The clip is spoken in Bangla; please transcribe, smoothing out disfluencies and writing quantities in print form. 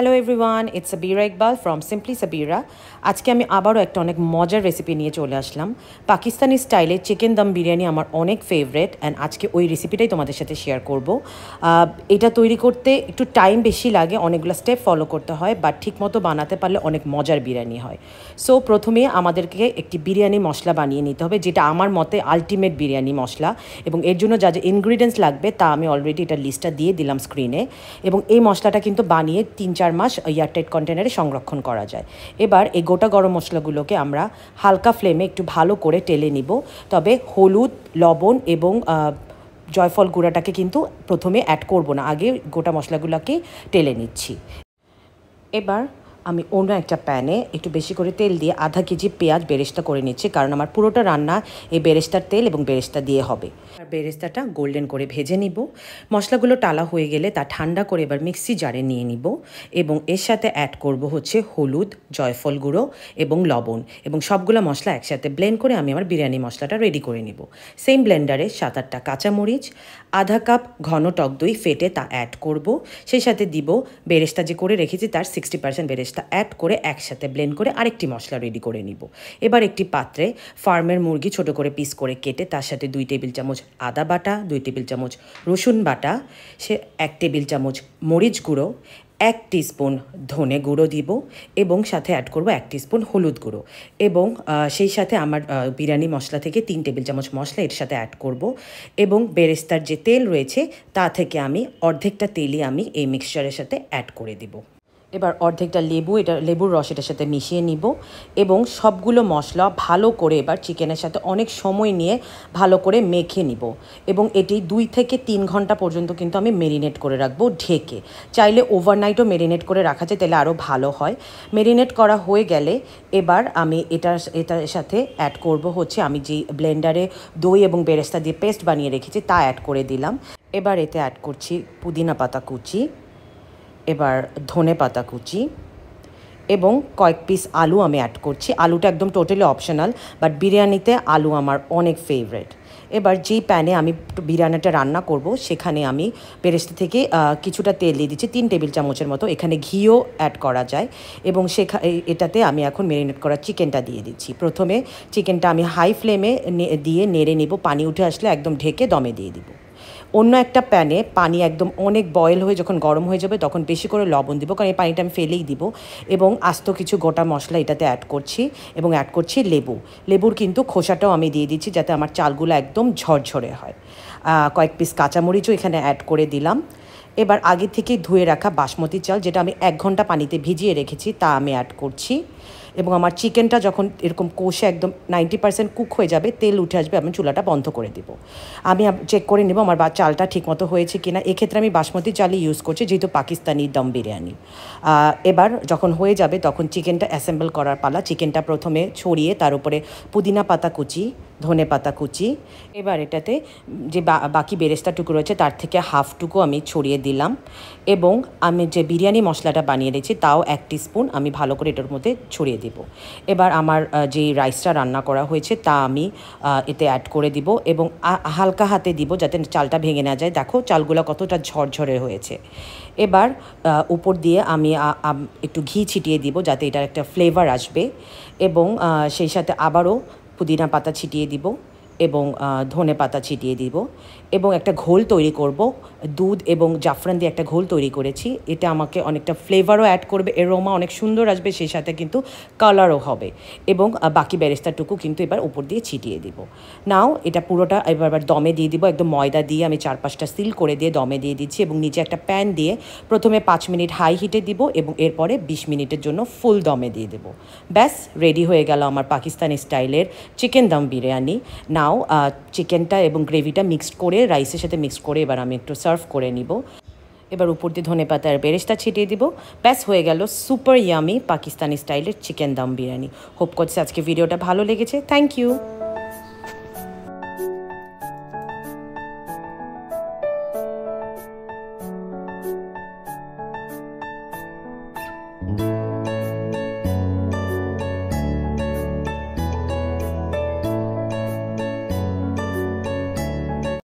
Hello everyone, it's Sabira Iqbal from simply Sabira. আজকে আমি আবারও একটা অনেক মজার রেসিপি নিয়ে চলে আসলাম। পাকিস্তানি স্টাইলে চিকেন দম বিরিয়ানি আমার অনেক ফেভারেট, অ্যান্ড আজকে ওই রেসিপিটাই তোমাদের সাথে শেয়ার করব। এটা তৈরি করতে একটু টাইম বেশি লাগে, অনেকগুলো স্টেপ ফলো করতে হয়, বাট ঠিকমতো বানাতে পারলে অনেক মজার বিরিয়ানি হয়। সো প্রথমে আমাদেরকে একটি বিরিয়ানি মশলা বানিয়ে নিতে হবে, যেটা আমার মতে আলটিমেট বিরিয়ানি মশলা, এবং এর জন্য যা যা ইনগ্রিডিয়েন্টস লাগবে তা আমি অলরেডি এটা লিস্টটা দিয়ে দিলাম স্ক্রিনে। এবং এই মশলাটা কিন্তু বানিয়ে 3-4 মাস এয়ারটাইট কন্টেনারে সংরক্ষণ করা যায়। এবার এই গোটা গরম মশলাগুলোকে আমরা হালকা ফ্লেমে একটু ভালো করে টেলে নিব। তবে হলুদ, লবণ এবং জয়ফল গুঁড়াটাকে কিন্তু প্রথমে অ্যাড করব না, আগে গোটা মশলাগুলোকে টেলে নিচ্ছি। এবার আমি অন্য একটা প্যানে একটু বেশি করে তেল দিয়ে আধা কেজি পেঁয়াজ বেরেস্তা করে নিচ্ছি, কারণ আমার পুরোটা রান্না এই বেরেস্তার তেল এবং বেরেস্তা দিয়ে হবে। আর বেরেস্তাটা গোল্ডেন করে ভেজে নিব। মশলাগুলো টালা হয়ে গেলে তা ঠান্ডা করে এবার মিক্সি জারে নিয়ে নিব, এবং এর সাথে অ্যাড করব হচ্ছে হলুদ, জয়ফল গুঁড়ো এবং লবণ, এবং সবগুলো মশলা একসাথে ব্লেন্ড করে আমি আমার বিরিয়ানি মশলাটা রেডি করে নিব। সেম ব্লেন্ডারে 7-8টা কাঁচামরিচ, আধা কাপ ঘন টক দই ফেটে তা অ্যাড করব। সেই সাথে দিব বেরেস্তা যে করে রেখেছি তার 60% বেরেস্তা অ্যাড করে একসাথে ব্লেন্ড করে আরেকটি মশলা রেডি করে নিব। এবার একটি পাত্রে ফার্মের মুরগি ছোট করে পিস করে কেটে তার সাথে 2 টেবিল চামচ আদা বাটা, 2 টেবিল চামচ রসুন বাটা, 1 টেবিল চামচ মরিচ গুঁড়ো, 1 টিস্পুন ধনে গুঁড়ো দিব, এবং সাথে অ্যাড করব 1 টিস্পুন হলুদ গুঁড়ো, এবং সেই সাথে আমার বিরিয়ানি মশলা থেকে 3 টেবিল চামচ মশলা এর সাথে অ্যাড করব। এবং বেরেস্তার যে তেল রয়েছে তা থেকে আমি অর্ধেকটা তেলই আমি এই মিক্সচারের সাথে অ্যাড করে দিব। এবার অর্ধেকটা লেবুর রস এটার সাথে মিশিয়ে নিব, এবং সবগুলো মশলা ভালো করে এবার চিকেনের সাথে অনেক সময় নিয়ে ভালো করে মেখে নিব। এবং এটি 2 থেকে 3 ঘন্টা পর্যন্ত কিন্তু আমি মেরিনেট করে রাখবো ঢেকে। চাইলে ওভারনাইটও মেরিনেট করে রাখা যায়, তাহলে আরও ভালো হয়। মেরিনেট করা হয়ে গেলে এবার আমি এটার সাথে অ্যাড করব হচ্ছে আমি যে ব্লেন্ডারে দই এবং বেরেস্তা দিয়ে পেস্ট বানিয়ে রেখেছি তা অ্যাড করে দিলাম। এবার এতে অ্যাড করছি পুদিনা পাতা কুচি, এবার ধনে পাতা কুচি, এবং কয়েক পিস আলু আমি অ্যাড করছি। আলুটা একদম টোটালি অপশনাল, বাট বিরিয়ানিতে আলু আমার অনেক ফেভারেট। এবার যেই প্যানে আমি বিরিয়ানিটা রান্না করব সেখানে আমি বেরেস্তা থেকে কিছুটা তেল দিয়ে দিচ্ছি, 3 টেবিল চামচের মতো। এখানে ঘিও অ্যাড করা যায়, এবং এটাতে আমি এখন ম্যারিনেট করা চিকেনটা দিয়ে দিচ্ছি। প্রথমে চিকেনটা আমি হাই ফ্লেমে দিয়ে নেড়ে নিব, পানি উঠে আসলে একদম ঢেকে দমে দিয়ে দিব। অন্য একটা প্যানে পানি একদম অনেক বয়েল হয়ে যখন গরম হয়ে যাবে তখন বেশি করে লবণ দিব, কারণ এই পানিটা আমি ফেলেই দিব, এবং আস্ত কিছু গোটা মশলা এটাতে অ্যাড করছি, এবং অ্যাড করছি লেবুর কিন্তু খোসাটাও আমি দিয়ে দিচ্ছি যাতে আমার চালগুলো একদম ঝরঝরে হয়। কয়েক পিস কাঁচামরিচও এখানে অ্যাড করে দিলাম। এবার আগে থেকে ধুয়ে রাখা বাসমতি চাল, যেটা আমি 1 ঘন্টা পানিতে ভিজিয়ে রেখেছি, তা আমি অ্যাড করছি। এবং আমার চিকেনটা যখন এরকম কষে একদম 90% কুক হয়ে যাবে, তেল উঠে আসবে, আমি চুলাটা বন্ধ করে দেব। আমি চেক করে নেব আমার চালটা ঠিকমতো হয়েছে কিনা। এক্ষেত্রে আমি বাসমতি চালই ইউজ করছি, যেহেতু পাকিস্তানি দম বিরিয়ানি। এবার যখন হয়ে যাবে তখন চিকেনটা অ্যাসেম্বল করার পালা। চিকেনটা প্রথমে ছড়িয়ে তার উপরে পুদিনা পাতা কুচি, ধনে পাতা কুচি, এবার এটাতে যে বাকি বেরেস্তাটুকু রয়েছে তার থেকে হাফটুকু আমি ছড়িয়ে দিলাম, এবং আমি যে বিরিয়ানি মশলাটা বানিয়ে রেখেছি তাও 1 টিস্পুন আমি ভালো করে এটার মধ্যে ছড়িয়ে দিব। এবার আমার যে রাইসটা রান্না করা হয়েছে তা আমি এতে অ্যাড করে দিব, এবং হালকা হাতে দিব যাতে চালটা ভেঙে না যায়। দেখো চালগুলো কতটা ঝরঝরে হয়েছে। এবার উপর দিয়ে আমি একটু ঘি ছিটিয়ে দিব যাতে এটার একটা ফ্লেভার আসবে, এবং সেই সাথে আবারও পুদিনা পাতা ছিটিয়ে দিব, এবং ধনে পাতা ছিটিয়ে দিব, এবং একটা ঘোল তৈরি করব। দুধ এবং জাফরান দিয়ে একটা ঘোল তৈরি করেছি, এটা আমাকে অনেকটা ফ্লেভারও অ্যাড করবে, এরোমা অনেক সুন্দর আসবে, সেই সাথে কিন্তু কালারও হবে। এবং বাকি বেরেস্তাটুকু কিন্তু এবার উপর দিয়ে ছিটিয়ে দিব। নাও এটা পুরোটা এবার দমে দিয়ে দিব। একদম ময়দা দিয়ে আমি 4-5টা সিল করে দিয়ে দমে দিয়ে দিচ্ছি, এবং নিচে একটা প্যান দিয়ে প্রথমে 5 মিনিট হাই হিটে দিব, এবং এরপরে 20 মিনিটের জন্য ফুল দমে দিয়ে দেবো। ব্যাস রেডি হয়ে গেল আমার পাকিস্তানি স্টাইলের চিকেন দম বিরিয়ানি। নাও চিকেনটা এবং গ্রেভিটা মিক্সড করে রাইসের সাথে মিক্সড করে এবার আমি একটু সার্ভ করে নিব। এবার উপর দিয়ে ধনে পাতা আর বেরেস্তা ছিটিয়ে দিব। ব্যাস হয়ে গেল সুপার ইয়ামি পাকিস্তানি স্টাইলের চিকেন দম বিরিয়ানি। হোপ করছি আজকে ভিডিওটা ভালো লেগেছে। Thank you.